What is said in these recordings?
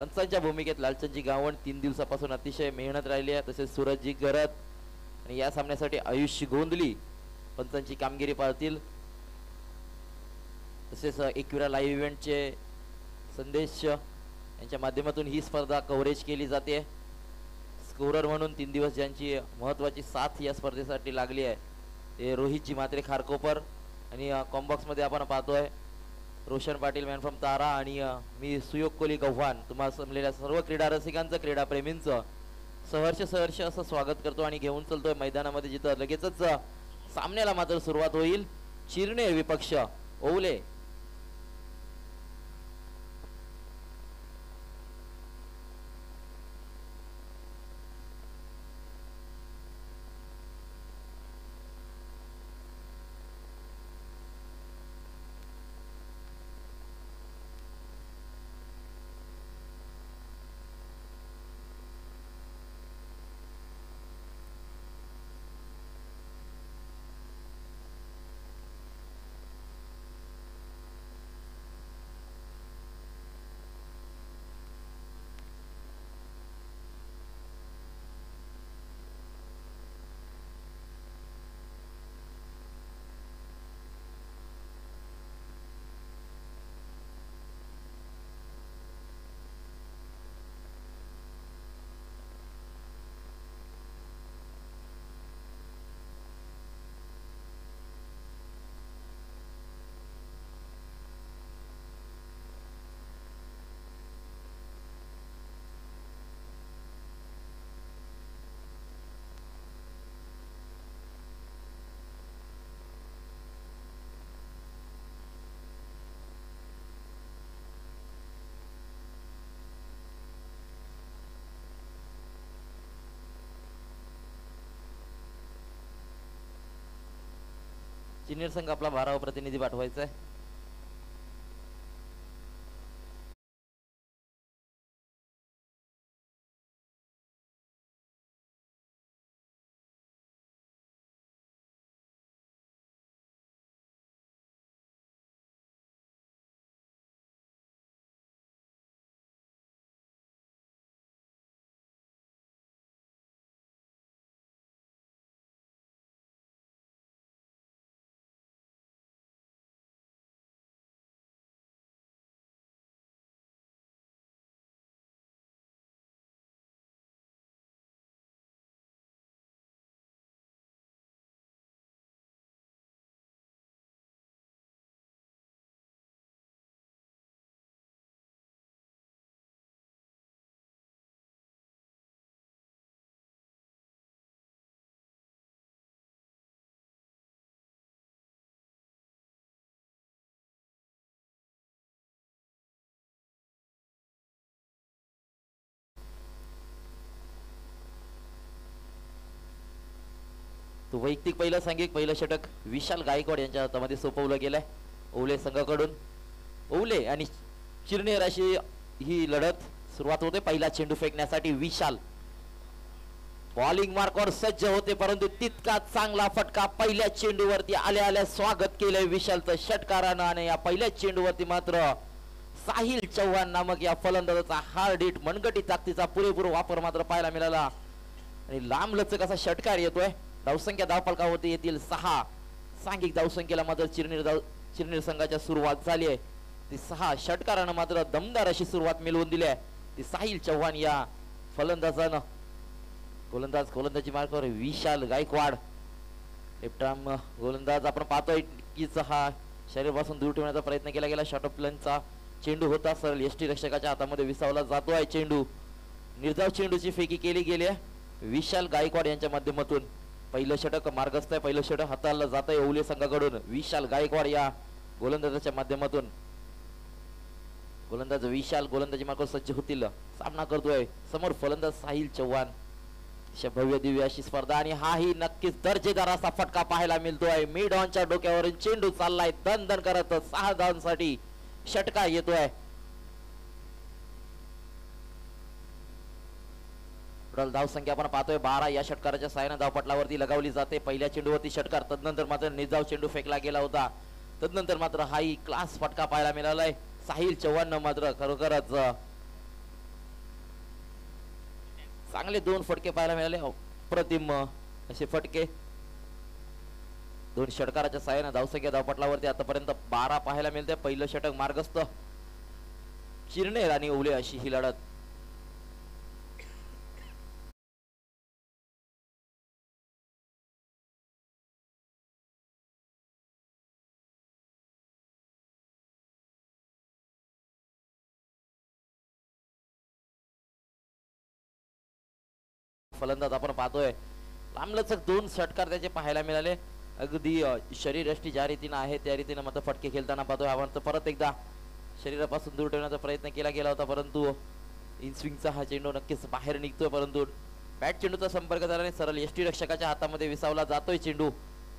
पंचांच्या भूमिकेत लालचंदजी गावण 3 दिवसापासून अतिशय मेहनत राहिली आहे. तसेच सूरजजी गरत आणि या सामन्यासाठी आयुष्य गोंधली पंचांची कामगिरी पाहतील. तसेच एकविरा लाईव्ह इव्हेंटचे संदेश यांच्या माध्यमातून ही स्पर्धा कव्हरेज केली जाते. स्कोरर म्हणून 3 दिवस ज्यांची महत्त्वाची साथ या स्पर्धेसाठी लागली आहे ते रोहितजी म्हात्रे खारकोपर आणि कॉम्बॉक्समध्ये आपण पाहतोय रोशन पाटील मॅन फ्रॉम तारा आणि मी सुयोग कोहली गव्हाण. तुम्हाला जमलेल्या सर्व क्रीडा रसिकांचं क्रीडाप्रेमींचं सहर्ष असं स्वागत करतो आणि घेऊन चलतोय मैदानामध्ये जिथं लगेचच सामन्याला मात्र सुरुवात होईल. चिरणे विपक्ष ओवले. सिनियर संघ आपला 12वा प्रतिनिधी पाठवायचा आहे. तो वैयक्तिक पहिलं सांघिक पहिलं षटक विशाल गायकवाड यांच्या हातामध्ये सोपवलं गेलंय ओवले संघाकडून. ओवले आणि चिरनेर अशी ही लढत सुरुवात होते. पहिला चेंडू फेकण्यासाठी विशाल बॉलिंग मार्कवर सज्ज होते परंतु तितका चांगला फटका पहिल्या चेंडूवरती आल्या स्वागत केलंय विशालचं षटकारानं आणि या पहिल्या चेंडूवरती मात्र साहिल चव्हाण नामक या फलंदाजाचा हार्ड हिट मनगटी ताकदीचा पुरेपूर वापर मात्र पाहायला मिळाला आणि लांब लचक असा षटकार येतोय. धावसंख्या धावफलकावरती येतील 6. सांघिक धावसंख्येला मात्र चिरनेर संघाच्या सुरुवात झाली आहे. ती 6 षटकारानं मात्र दमदार अशी सुरुवात मिळवून दिली आहे. ती साहिल चव्हाण या फलंदाजानं गोलंदाजी मार्कावर विशाल गायकवाड लेफ्ट गोलंदाज आपण पाहतोय कीच हा शरीरापासून दूर ठेवण्याचा प्रयत्न केला गेला. शॉर्ट ऑफ लंचचा चेंडू होता सरळ यष्टी रक्षकाच्या हातामध्ये विसावला जातो आहे चेंडू. निर्धाव चेंडूची फेकी केली गेली आहे विशाल गायकवाड यांच्या माध्यमातून. पहिलं षटक मार्गस्थ आहे. पहिलं षटक हाताळलं जात आहे ओवले संघाकडून. विशाल गायकवाड या गोलंदाजाच्या माध्यमातून गोलंदाज विशाल गोलंदाजी मार्गावर सज्ज होतील. सामना करतोय समोर फलंदाज साहिल चव्हाण. भव्य दिव्य अशी स्पर्धा आणि हाही नक्कीच दर्जेदार असा फटका पाहायला मिळतोय. मिड ऑनच्या डोक्यावरून चेंडू चाललाय दन दन करत 6 धावांसाठी षटका येतोय. टोटल धावसंख्या आपण पाहतोय 12 या षटकाराच्या साहाय्याने धावपटलावरती लगावली जाते. पहिल्या चेंडूवरती षटकार तदनंतर मात्र निर्धाव चेंडू फेकला गेला होता. तदनंतर मात्र हाही क्लास फटका पाहायला मिळालाय. साहिल चव्हाण मात्र खरोखरच चांगले 2 फटके पाहायला मिळाले. अप्रतिम असे फटके. 2 षटकाराच्या साहाय्याने धावसंख्या धावपटलावरती आतापर्यंत 12 पाहायला मिळते. पहिलं षटक मार्गस्थ चिरनेर आणि ओवले अशी ही लढत. फलंदाज आपण पाहतोय लांबलचक 2 षटकार त्याचे पाहायला मिळाले. अगदी शरीरयष्टी ज्या रीतीने आहे त्या रीतीने मात्र फटके खेळताना पाहतोय. आपण तर परत एकदा शरीरापासून दूर ठेवण्याचा प्रयत्न केला गेला होता, परंतु इनस्विंगचा हा चेंडू नक्कीच बाहेर निघतोय. परंतु बॅट चेंडूचा संपर्क झाल्याने सरळ यष्टी रक्षकाच्या हातामध्ये विसावला जातोय चेंडू.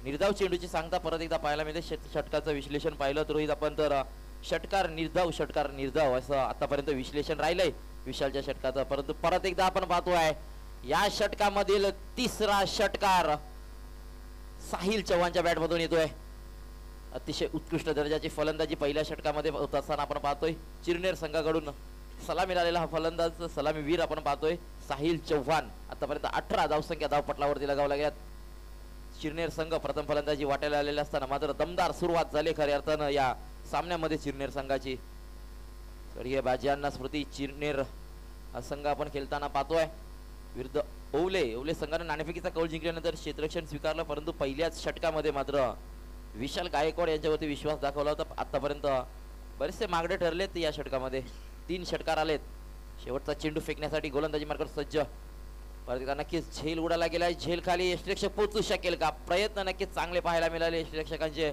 निर्धाव चेंडूची सांगता परत एकदा पाहायला मिळते. षटकाचं विश्लेषण पाहिलं तर रोहित आपण तर षटकार निर्धाव असं आतापर्यंत विश्लेषण राहिलंय विशालच्या षटकाचं. परंतु परत एकदा आपण पाहतोय या षटकामधील तिसरा षटकार साहिल चव्हाणच्या बॅट मधून येतोय. अतिशय उत्कृष्ट दर्जाची फलंदाजी पहिल्या षटकामध्ये होत असताना आपण पाहतोय. चिरनेर संघाकडून सलामी मिळालेला हा फलंदाज सलामी वीर आपण पाहतोय साहिल चव्हाण. आतापर्यंत 18 धावसंख्या धावपटलावरती लगावल्या गेल्यात. चिरनेर संघ प्रथम फलंदाजी वाटायला आलेले असताना मात्र दमदार सुरुवात झाली खऱ्या अर्थानं या सामन्यामध्ये चिरनेर संघाची. स्वर्गीय बाजींना स्मृती चिरनेर हा संघ आपण खेळताना पाहतोय विरुद्ध ओवले संघाने नाणेफेकीचा कौल जिंकल्यानंतर क्षेत्ररक्षण स्वीकारलं, परंतु पहिल्याच षटकामध्ये मात्र विशाल गायकवाड यांच्यावरती विश्वास दाखवला होता. आतापर्यंत बरेचसे मागडे ठरलेत या षटकामध्ये. 3 षटकार आलेत. शेवटचा चेंडू फेकण्यासाठी गोलंदाजी मार्गावर सज्ज. परत एकदा नक्कीच झेल उडाला गेलाय. झेल खाली यष्टीरक्षक पोहोचू शकेल का? प्रयत्न नक्कीच चांगले पाहायला मिळाले यष्टीरक्षकांचे,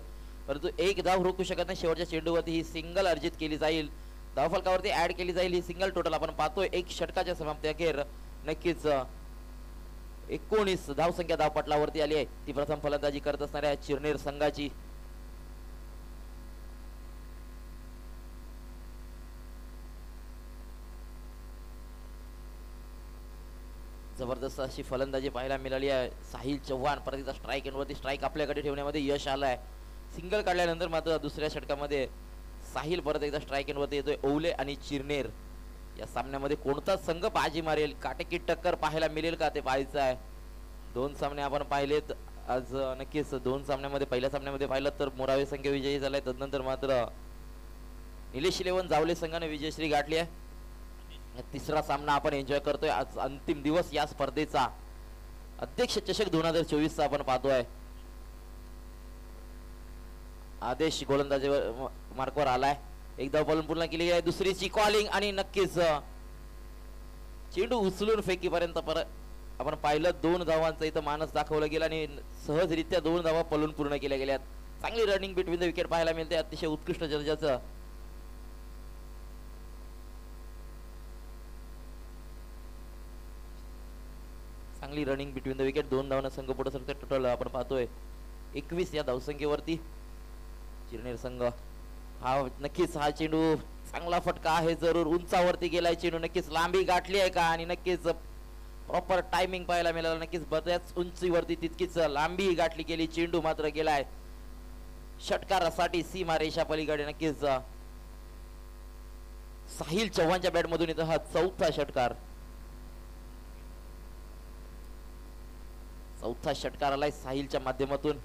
परंतु एक धाव रोखू शकत नाही. शेवटच्या चेंडूवरती ही सिंगल अर्जित केली जाईल, धावफलकावरती ऍड केली जाईल ही सिंगल. टोटल आपण पाहतोय 1 षटकाच्या समाप्ती अखेर नक्कीच 19 धावसंख्या धावपटलावरती आली आहे. ती प्रथम फलंदाजी करत असणाऱ्या चिरनेर संघाची. जबरदस्त अशी फलंदाजी पाहायला मिळाली आहे. साहिल चव्हाण परत एकदा स्ट्राईक एंडवरती स्ट्राईक आपल्याकडे ठेवण्यामध्ये यश आलंय. सिंगल काढल्यानंतर मात्र दुसऱ्या षटकामध्ये साहिल परत एकदा स्ट्राईक एंडवरती येतोय. ओवले आणि चिरनेर या सामन्यामध्ये कोणता संघ बाजी मारेल, काटेकी टक्कर पाहायला मिळेल का ते पाहायचं आहे. 2 सामने आपण पाहिलेत आज. नक्कीच 2 सामन्यामध्ये पहिल्या सामन्यामध्ये पाहिलं तर मोरावे संघ विजयी झालाय. तदनंतर मात्र निलेश 11 जावले संघाने विजयश्री गाठली आहे. तिसरा सामना आपण एन्जॉय करतोय. आज अंतिम दिवस या स्पर्धेचा अध्यक्ष चषक 2024 चा आपण पाहतोय. आदेश गोलंदाजीवर मार्कवर आलाय. एक धाव बॉलून पूर्ण केली आहे. दुसरीची कॉलिंग आणि नक्कीच चेंडू उचलून फेकीपर्यंत परत आपण पाहिलं 2 धावांचा इथं मानस दाखवला गेला आणि सहजरित्या 2 धावा पलून पूर्ण केल्या गेल्यात. चांगली रनिंग बिटवीन द विकेट पाहायला मिळते. अतिशय उत्कृष्ट दर्जाचं चांगली रनिंग बिटवीन द विकेट. 2 धावांना संघ पुढे सरते. टोटल आपण पाहतोय 21 या धावसंख्येवरती चिरनेर संघ. हा नक्कीच हा चेंडू चांगला फटका आहे. जरूर उंचावरती गेलाय चेंडू. नक्कीच लांबी गाठली आहे का आणि नक्कीच प्रॉपर टायमिंग पाहायला मिळालं. नक्कीच बऱ्याच उंचीवरती तितकीच लांबी गाठली गेली. चेंडू मात्र गेलाय षटकारासाठी सीमा रेषा पलीकडे. नक्कीच साहिल चव्हाणच्या बॅट मधून इथं हा 4था षटकार. 4था षटकार आलाय साहिलच्या माध्यमातून.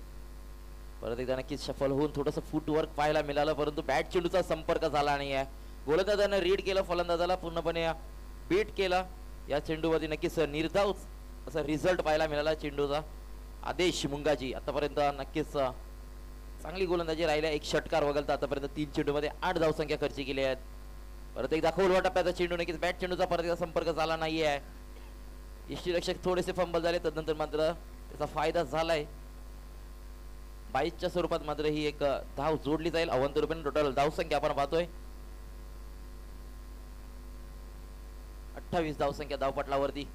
परत एकदा नक्कीच सफल होऊन थोडस फुटवर्क पाहायला मिळालं, परंतु बॅट चेंडूचा संपर्क झाला नाही आहे. गोलंदाजाने रीड केलं, फलंदाजाला पूर्णपणे बीट केलं. या चेंडूवरती नक्कीच निर्धाव असा रिझल्ट पाहायला मिळाला चेंडूचा. आदेश मुंगाजी आतापर्यंत नक्कीच चांगली गोलंदाजी राहिल्या. 1 षटकार वगळता आतापर्यंत 3 चेंडूमध्ये 8 धावसंख्या खर्ची केली आहेत. परत एकदा खोलवा टप्प्याचा चेंडू. नक्कीच बॅट चेंडूचा परत एकदा संपर्क झाला नाही आहे. यष्टीरक्षक थोडेसे फंबल झाले, तदनंतर मात्र त्याचा फायदा झालाय. 22च्या स्वरूपात मात्र ही एक धाव जोडली जाईल. अवंत रुपये टोटल धावसंख्या आपण पाहतोय 28 धावसंख्या धावपटलावरती.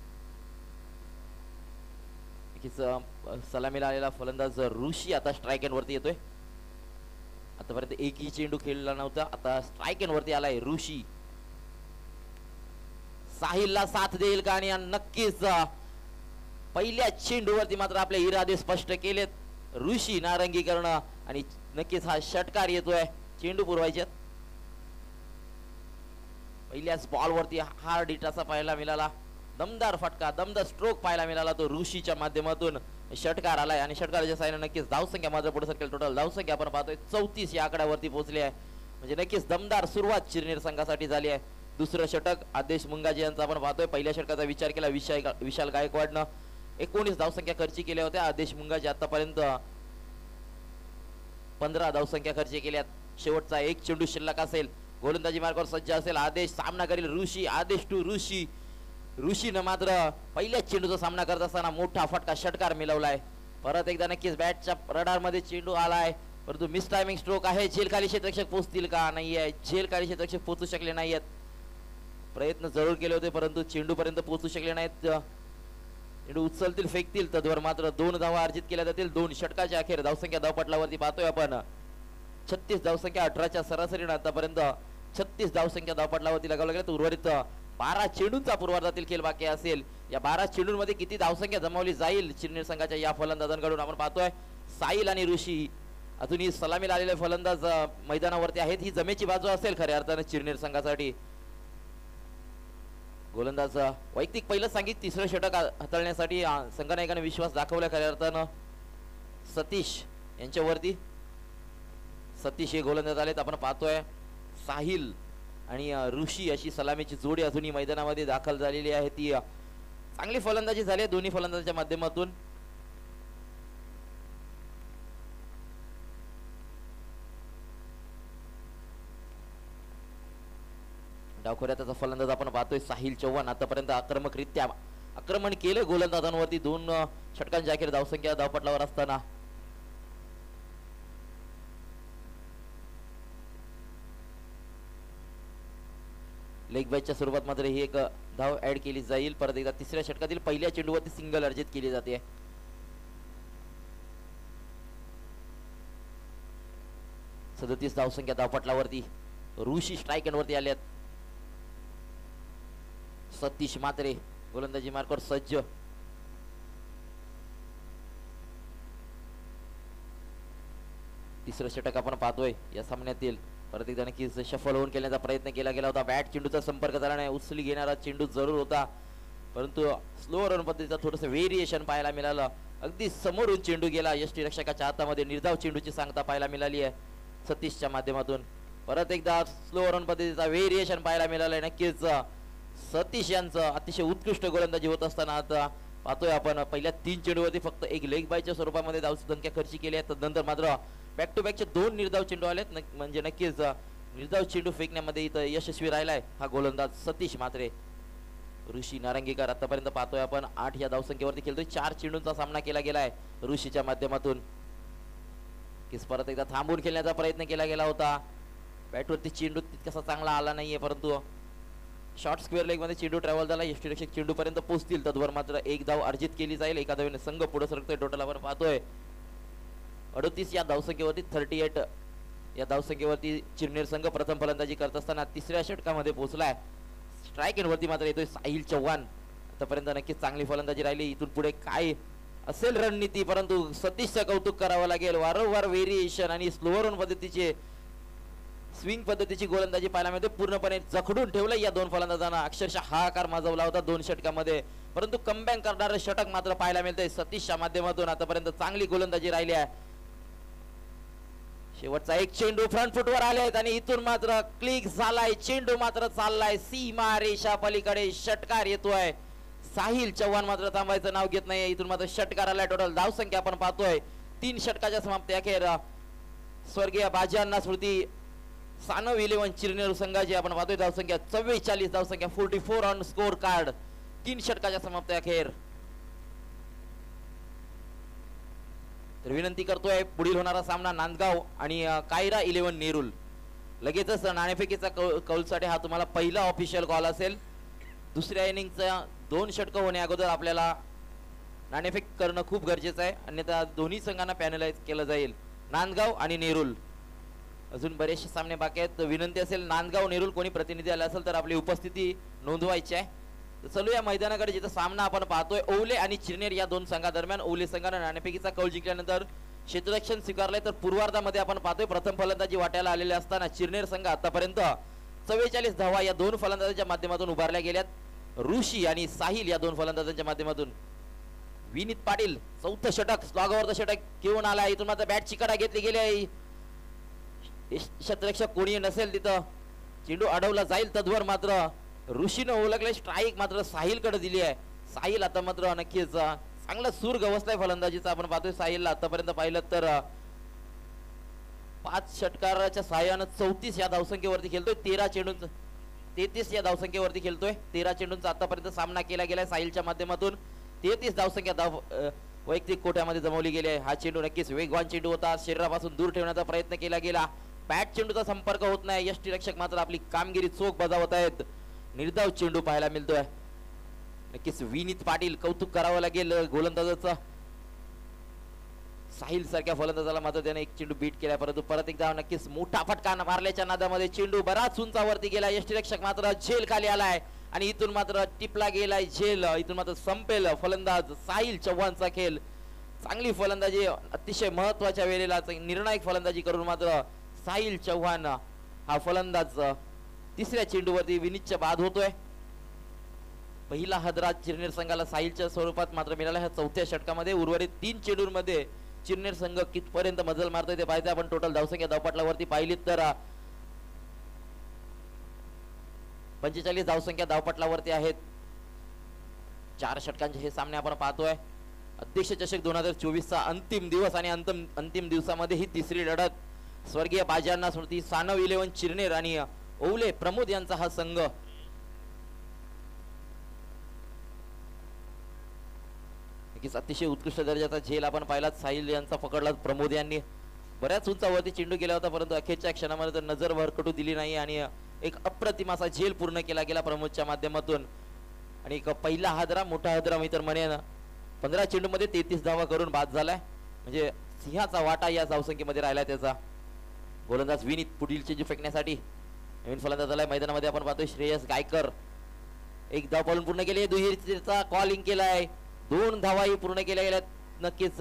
सलामीला आलेला फलंदाज ऋषी आता स्ट्राईक एंड वरती येतोय. आतापर्यंत एकही चेंडू खेळला नव्हता, आता स्ट्राईक एंड वरती आलाय ऋषी. साहिलला साथ देईल का? आणि नक्कीच पहिल्या चेंडूवरती मात्र आपले इरादे स्पष्ट केलेत ऋषी नारंगी करणं आणि नक्कीच हा षटकार येतोय. चेंडू पुरवायच्यात. पहिल्याच बॉल वरती हार्ड हिट असा पाहायला मिळाला. दमदार फटका, दमदार स्ट्रोक पाहायला मिळाला तो ऋषीच्या माध्यमातून. षटकार आलाय आणि षटकाराच्या साहाय्याने नक्कीच धावसंख्या मात्र पुढे सरकेल. टोटल धावसंख्या आपण पाहतोय 34 या आकड्यावरती पोहोचली आहे. म्हणजे नक्कीच दमदार सुरुवात चिरनेर संघासाठी झाली आहे. दुसरं षटक आदेश मुंगाजी यांचा आपण पाहतोय. पहिल्या षटकाचा विचार केला विशाल गायकवाडनं 19 धावसंख्या खर्ची केल्या होत्या. आदेश मुंगाजी आतापर्यंत 15 धावसंख्या खर्ची केल्यात. शेवटचा एक चेंडू शिल्लक असेल. गोलंदाजी मार्गावर सज्ज असेल आदेश. सामना करील ऋषी. आदेश टू ऋषी. ऋषीनं मात्र पहिल्याच चेंडूचा सामना करत असताना मोठा फटका षटकार मिळवलाय. परत एकदा नक्कीच बॅटच्या रडार मध्ये चेंडू आलाय, परंतु मिस टायमिंग स्ट्रोक आहे. झेलखाली क्षेत्ररक्षक पोहोचतील का? नाहीये. झेलखाली क्षेत्ररक्षक पोहोचू शकले नाहीयेत. प्रयत्न जरूर केले होते परंतु चेंडू पर्यंत पोहोचू शकले नाहीत. चेंडू उचलतील फेकतील तद्वर मात्र 2 धावा अर्जित केल्या जातील. 2 षटकाच्या अखेर धावसंख्या धावपटलावरती पाहतोय आपण 36 धावसंख्या 18च्या सरासरीने आतापर्यंत 36 धावसंख्या धावपटलावरती लगावल्या गेल्या. उर्वरित 12 चेंडूंचा पूर्वार्धातील खेळ बाकी असेल. या 12 चेंडूंमध्ये किती धावसंख्या जमावली जाईल चिरनेर संघाच्या या फलंदाजांकडून आपण पाहतोय. साहिल आणि ऋषी अजूनही सलामीला आलेले फलंदाज मैदानावरती आहेत. ही जमेची बाजू असेल खऱ्या अर्थाने चिरनेर संघासाठी. गोलंदाज वैयक्तिक पहिलं सांगित तिसरं षटक हाताळण्यासाठी संघनायकाने विश्वास दाखवला खऱ्या अर्थानं. सतीश यांच्यावरती सतीश हे गोलंदाज आलेत. आपण पाहतोय साहिल आणि ऋषी अशी सलामीची जोडी अजूनही मैदानामध्ये दाखल झालेली आहे. ती चांगली फलंदाजी झाली आहे दोन्ही फलंदाजांच्या माध्यमातून. डावखोऱ्यात त्याचा फलंदाज आपण पाहतोय साहिल चव्हाण. आतापर्यंत आक्रमकरित्या आक्रमण केलं गोलंदाजांवरती 2 षटकांच्या अखेर धावसंख्या धावपटलावर असताना. लेग बायच्या स्वरूपात मात्र ही एक धाव ऍड केली जाईल. परत एकदा तिसऱ्या षटकातील पहिल्या चेंडूवरती सिंगल अर्जित केली जाते. सदतीस धावसंख्या धावपटलावरती ऋषी स्ट्राईक एंडवरती आल्यात. सतीश मात्रे गोलंदाजी मार्कवर सज्ज. तिसरं षटक आपण पाहतोय या सामन्यातील. परत एकदा नक्कीच शफल होऊन खेळण्याचा प्रयत्न केला गेला होता. बॅट चेंडूचा संपर्क झाला नाही. उचली घेणारा चेंडू जरूर होता परंतु स्लो रन पद्धतीचा थोडस व्हेरिएशन पाहायला मिळालं. अगदी समोरून चेंडू गेला. यष्टीरक्षकाच्या हातामध्ये निर्धाव चेंडूची सांगता पाहायला मिळाली आहे सतीशच्या माध्यमातून. परत एकदा स्लो रन पद्धतीचा व्हेरिएशन पाहायला मिळालाय. नक्कीच सतीश यांचं अतिशय उत्कृष्ट गोलंदाजी होत असताना आता पाहतोय आपण पहिल्या 3 चेंडूवरती फक्त एक लेग बायच्या स्वरूपामध्ये धावसंख्या खर्ची केली आहे. नंतर मात्र बॅक टू बॅकचे 2 निर्धाव चेंडू आलेत. म्हणजे नक्कीच निर्धाव चेंडू फेकण्यामध्ये इथं यशस्वी राहिलाय हा गोलंदाज सतीश मात्रे. ऋषी नारंगीकर आतापर्यंत पाहतोय आपण 8 या धावसंख्येवरती खेळतोय. 4 चेंडूंचा सामना केला गेलाय ऋषीच्या माध्यमातून. किस परत एकदा थांबून खेळण्याचा प्रयत्न केला गेला होता. बॅटवरती चेंडू तितकासा चांगला आला नाहीये परंतु शॉर्ट स्क्वेअर लेग मध्ये चेंडू ट्रॅव्हल झाला. यष्टीरक्षक चेंडू पर्यंत पोहोचतील तद्वर मात्र 1 धाव अर्जित केली जाईल. एका धावेने संघ पुढे सरकतोय. टोटल आपण पाहतोय 38 या धावसंख्येवरती 38 या धावसंख्येवरती चिरनेर संघ प्रथम फलंदाजी करत असताना तिसऱ्या षटकामध्ये पोहोचलाय. स्ट्राईक एंड वरती मात्र येतोय साहिल चव्हाण. आतापर्यंत नक्कीच चांगली फलंदाजी राहिली. इथून पुढे काय असेल रणनीती परंतु सतीशचं कौतुक करावं लागेल. वारंवार व्हेरिएशन आणि स्लो रन पद्धतीचे स्विंग पद्धतीची गोलंदाजी पाहायला मिळते. पूर्णपणे जखडून ठेवलं या 2 फलंदाजांना. अक्षरशः हाहाकार माजवला होता 2 षटकामध्ये परंतु कमबॅक करणारं षटक मात्र पाहायला मिळतंय सतीशच्या माध्यमातून. आतापर्यंत चांगली गोलंदाजी राहिली आहे. शेवटचा एक चेंडू फ्रंट फुटवर आले आहेत आणि इथून मात्र क्लिक झालाय. चेंडू मात्र चाललाय सीमा रेषा पलीकडे. षटकार येतोय. साहिल चव्हाण मात्र थांबायचं नाव घेत नाही. इथून मात्र षटकार आलाय. टोटल धावसंख्या आपण पाहतोय 3 षटकाच्या समाप्ती अखेर स्वर्गीय बाजीअण्णा स्मृती सानव 11 चिरनेर संघाची आपण पाहतोय धावसंख्या 44 धावसंख्या 44 ऑन स्कोर कार्ड. 3 षटकाच्या समाप्ती अखेर. तर विनंती करतोय पुढील होणारा सामना नांदगाव आणि कायरा 11 नेरुल. लगेचच नाणेफेकीचा कौलसाठी हा तुम्हाला पहिला ऑफिशियल कॉल असेल. दुसऱ्या इनिंगचा 2 षटक होण्या अगोदर आपल्याला नाणेफेक करणं खूप गरजेचं आहे. अन्यथा दोन्ही संघांना पॅनलाइज केलं जाईल. नांदगाव आणि नेरुल अजून बरेचसे सामने बाकी आहेत. विनंती असेल नांदगाव नेरुल कोणी प्रतिनिधी आला असेल तर आपली उपस्थिती नोंदवायची आहे. चलूया मैदानाकडे जिथं सामना आपण पाहतोय ओवले आणि चिरनेर या 2 संघादरम्यान. ओवले संघाने नाणेफेकीचा कौल जिंकल्यानंतर क्षेत्ररक्षण स्वीकारलंय तर पूर्वार्धामध्ये आपण पाहतोय प्रथम फलंदाजी वाट्याला आलेले असताना चिरनेर संघ आतापर्यंत 44 धावा या 2 फलंदाजांच्या माध्यमातून उभारल्या गेल्यात. ऋषी आणि साहिल या दोन फलंदाजांच्या माध्यमातून विनीत पाटील चौथं षटक स्लॉगवरचं षटक घेऊन आलाय. इथून मात्र बॅटची कडा घेतली गेली आहे. क्षेत्ररक्षक कोणी नसेल तिथं चेंडू अडवला जाईल तद्वर मात्र ऋषीनं ओळखले. स्ट्राईक मात्र साहिल कडे दिली आहे. साहिल आता मात्र नक्कीच चांगला सूर गवसलाय फलंदाजीचा. आपण पाहतोय साहिलला आतापर्यंत पाहिलं तर 5 षटकाराच्या सहाय्यानं 34 या धावसंख्येवरती खेळतोय. 13 चेंडूंचा 33 या धावसंख्येवरती खेळतोय. 13 चेंडूंचा आतापर्यंत सामना केला गेलाय साहिलच्या माध्यमातून. 33 धावसंख्या वैयक्तिक कोट्यामध्ये जमवली गेली आहे. हा चेंडू नक्कीच वेगवान चेंडू होता. शरीरापासून दूर ठेवण्याचा प्रयत्न केला गेला. बॅट चेंडूचा संपर्क होत नाही. यष्टीरक्षक मात्र आपली कामगिरी चोख बजावत आहेत. निर्धाव चेंडू पाहायला मिळतोय. नक्कीच विनीत पाटील कौतुक करावं लागेल गोलंदाजाचं. साहिल सारख्या फलंदाजाला मात्र त्याने एक चेंडू बीट केला, परंतु परत एकदा नक्कीच मोठा फटका मारल्याच्या नादामध्ये चेंडू बराच उंचावरती गेला. यष्टीरक्षक मात्र झेल खाली आलाय आणि इथून मात्र टिपला गेलाय झेल. इथून मात्र संपेल फलंदाज साहिल चव्हाणचा खेळ. चांगली फलंदाजी अतिशय महत्वाच्या वेळेला निर्णायक फलंदाजी करून मात्र साहिल चव्हाण हा फलंदाज तिसऱ्या चेंडूवरती विनीतच्या बाद होतोय. पहिला हदरा चिरनेर संघाला साहिलच्या स्वरूपात मात्र मिळाला ह्या चौथ्या षटकामध्ये. उर्वरित 3 चेंडूंमध्ये चिरनेर संघ कितपर्यंत मजल मारतोय ते पाहायचं. आपण टोटल धावसंख्या धावपटलावरती पाहिली तर 45 धावसंख्या धावपटलावरती आहेत. 4 षटकांचे हे सामने आपण पाहतोय. अध्यक्ष चषक 2024 चा अंतिम दिवस आणि अंतिम दिवसामध्ये ही तिसरी लढत. स्वर्गीय बाजांना स्मृती सानव 11 चिरनेर आणि ओवले प्रमोद यांचा हा संघ. अतिशय उत्कृष्ट दर्जाचा झेल आपण पाहिला साहिल यांचा पकडला प्रमोद यांनी. बऱ्याच उंचावरती चेंडू गेला होता, परंतु अखेरच्या क्षणामध्ये तर नजर भरकटू दिली नाही आणि एक अप्रतिम असा झेल पूर्ण केला गेला प्रमोदच्या माध्यमातून. आणि एक पहिला हादरा मोठा हादरा मी तर म्हणेन. 15 चेंडू मध्ये 33 धावा करून बाद झालाय. म्हणजे सिंहाचा वाटा या धावसंख्येमध्ये राहिला त्याचा. गोलंदाज विनीत पुढील चेंडू फेकण्यासाठी नवीन फलंदाज आलाय मैदानामध्ये. आपण पाहतोय श्रेयस गायकर. एक धाव पालून पूर्ण केली. दुहेरीचा कॉलिंग केलाय. 2 धावाही पूर्ण केल्या गेल्या. नक्कीच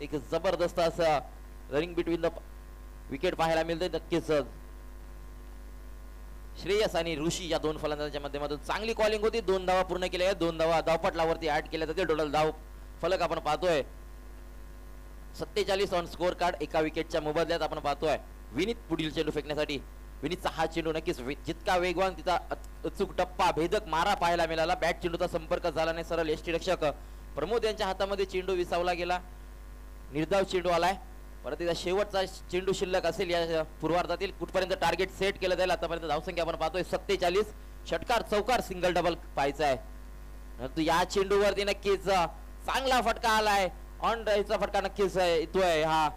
एक जबरदस्त असा रनिंग बिटवीन द विकेट पाहायला मिळते. नक्कीच श्रेयस आणि ऋषी या 2 फलंदाजांच्या माध्यमातून चांगली कॉलिंग होती. 2 धावा पूर्ण केल्या. 2 धावा धावपटलावरती ऍड केल्या जाते. टोटल धाव फलक आपण पाहतोय 47 ऑन स्कोर कार्ड. एका विकेटच्या मोबदल्यात आपण पाहतोय विनीत पुढील चेंडू फेकण्यासाठी. विनीतचा हा चेंडू नक्कीच जितका वेगवान तिचा अचूक टप्पा भेदक मारा पाहायला मिळाला. बॅट चेंडूचा संपर्क झाला नाही. सरळ यष्टीरक्षक प्रमोद यांच्या हातामध्ये चेंडू विसावला गेला. निर्धाव चेंडू आलाय. परत एकदा शेवटचा चेंडू शिल्लक असेल या पूर्वार्धातील. कुठपर्यंत टार्गेट सेट केलं जाईल आतापर्यंत धावसंख्या आपण पाहतोय 47. षटकार चौकार सिंगल डबल पाहायचा आहे. परंतु या चेंडूवरती नक्कीच चांगला फटका आलाय. ऑन ड्राईव्हचा फटका नक्कीच येतोय. हा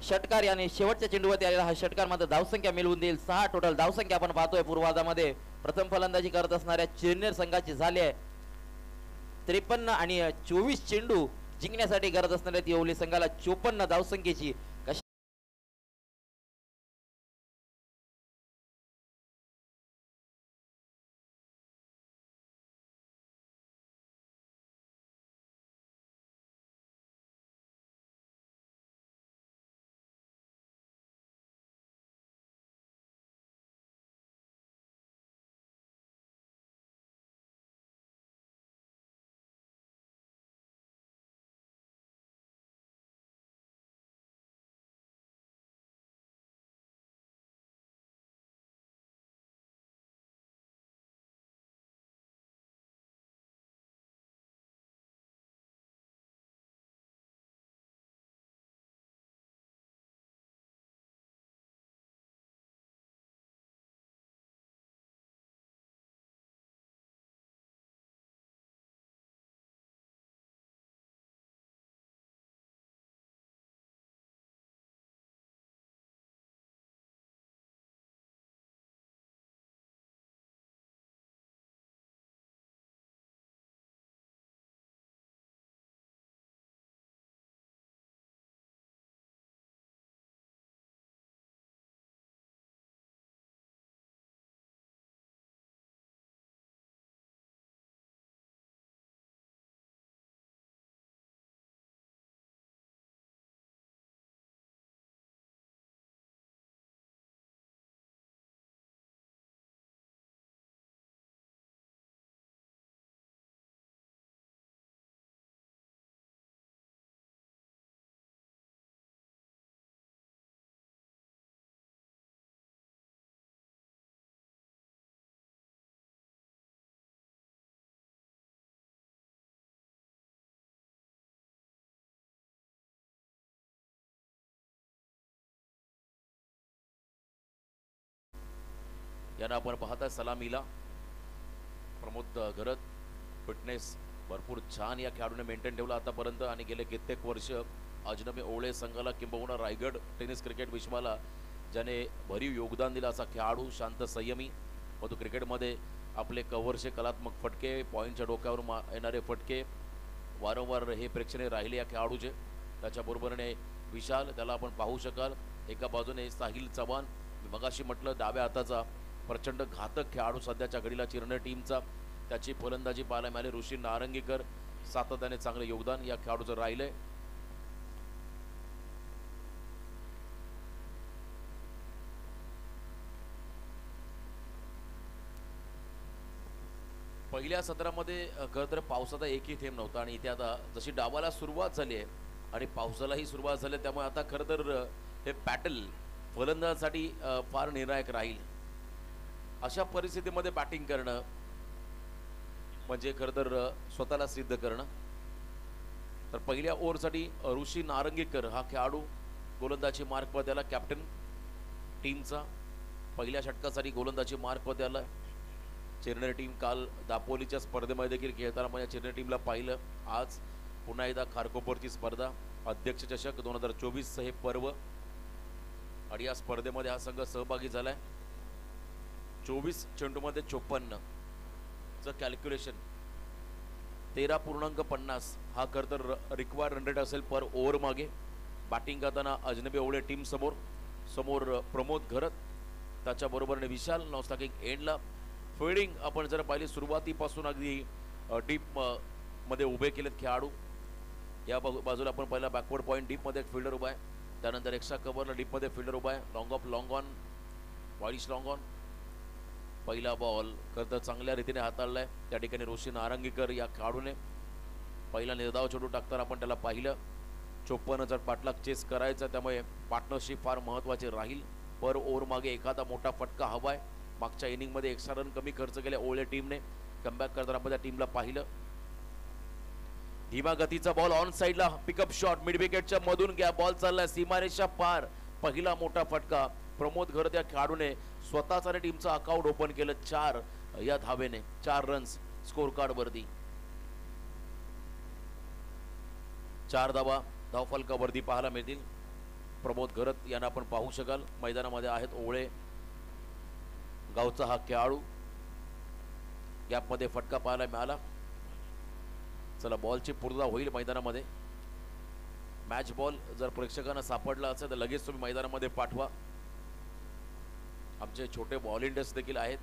षटकार आणि शेवटच्या चेंडूवरती आलेला हा षटकार मात्र धावसंख्या मिळवून देईल. 6 टोटल धावसंख्या आपण पाहतोय पूर्वार्धामध्ये. प्रथम फलंदाजी करत असणाऱ्या चिरनेर संघाची झाली आहे 53 आणि 24 चेंडू जिंकण्यासाठी गरज असणाऱ्या येवले संघाला 54 धावसंख्येची यांना आपण पाहता सलामीला प्रमोद घरत. फिटनेस भरपूर छान या खेळाडूने मेंटेन ठेवला आतापर्यंत आणि गेले कित्येक वर्ष अजनबी ओवळे संघाला किंबहुना रायगड टेनिस क्रिकेट विश्वाला ज्याने भरीव योगदान दिलं असा खेळाडू, शांत संयमी व तो क्रिकेटमध्ये आपले कव्हरचे कलात्मक फटके, पॉईंटच्या डोक्यावर येणारे फटके वारंवार हे प्रेक्षणीय राहिले या खेळाडूचे. त्याच्याबरोबरने विशाल, त्याला आपण पाहू शकाल. एका बाजूने साहिल चव्हाण, मगाशी म्हटलं डाव्या हाताचा प्रचंड घातक खेळाडू सध्याच्या घडीला चिरणे टीमचा. त्याची फलंदाजी पाहायला मिळाली. ऋषी नारंगीकर सातत्याने चांगले योगदान या खेळाडूचं राहिलंय. पहिल्या सत्रामध्ये खरं तर पावसाचा एकही थेंब नव्हता आणि इथे आता जशी डावाला सुरुवात झाली आहे आणि पावसालाही सुरुवात झाली, त्यामुळे आता खरं तर हे बॅटल फलंदाजासाठी फार निर्णायक राहील. अशा परिस्थितीमध्ये बॅटिंग करणं म्हणजे खरं तर स्वतःला सिद्ध करणं. तर पहिल्या ओव्हरसाठी ऋषी नारंगीकर हा खेळाडू गोलंदाजी मार्क पद्याला, कॅप्टन टीमचा. पहिल्या षटकासाठी गोलंदाजी मार्क पद्याला चिरणे टीम काल दापोलीच्या स्पर्धेमध्ये देखील खेळताना म्हणजे चिरणे टीमला पाहिलं. आज पुन्हा एकदा खारकोपरची स्पर्धा, अध्यक्ष चषक 2024 हे पर्व आणि या स्पर्धेमध्ये हा संघ सहभागी झालाय. 24 चेंडूमध्ये 54चं कॅल्क्युलेशन, 13.50 हा खरं तर रिक्वायर्ड रन रेट असेल पर ओव्हर मागे. बॅटिंग करताना अजनबी ओवळे टीम समोर प्रमोद घरत, त्याच्याबरोबरने विशाल नॉस्टॉकिंग एंडला. फिल्डिंग आपण जर पाहिली सुरुवातीपासून अगदी डीप मध्ये उभे केलेत खेळाडू. या बाजूला आपण पहिला बॅकवर्ड पॉईंट डीपमध्ये एक फिल्डर उभा आहे, त्यानंतर एक्स्ट्रा कव्हरला डीपमध्ये फिल्डर उभा आहे. लॉंग ऑफ लॉंग ऑन, वाईश लॉंग ऑन. पहिला बॉल खरं तर चांगल्या रीतीने हाताळलाय त्या ठिकाणी ऋषी नारंगीकर या खेळाडूने. पहिला निर्धाव चेंडू टाकताना आपण त्याला पाहिलं. 54 पाठलाग चेस करायचा, त्यामुळे पार्टनरशिप फार महत्त्वाची राहील. पर ओव्हर मागे एखादा मोठा फटका हवाय. मागच्या इनिंगमध्ये एक्स्ट्रा रन कमी खर्च केले ओवळे टीमने. कमबॅक करताना आपण त्या टीमला पाहिलं. धीमा गतीचा बॉल ऑन साइडला, पिकअप शॉट मिड विकेटच्या मधून घ्या, बॉल चाललाय सीमारेषा पार. पहिला मोठा फटका प्रमोद घरत या खेळाडूने स्वतःच आणि टीमचं अकाउंट ओपन केलं 4 या धावेने. 4 रन्स स्कोर कार्ड वरती, 4 धावा धावफलकावरती पाहायला मिळतील. प्रमोद घरत यांना आपण पाहू शकाल. मैदानामध्ये आहेत ओवळे गावचा हा खेळाडू. गॅपमध्ये फटका पाहायला मिळाला. चला, बॉलची पूर्तता होईल मैदानामध्ये. मॅच बॉल जर प्रेक्षकांना सापडला असेल तर लगेच तुम्ही मैदानामध्ये पाठवा. आमचे छोटे व्हॉलेंटियर्स देखील आहेत,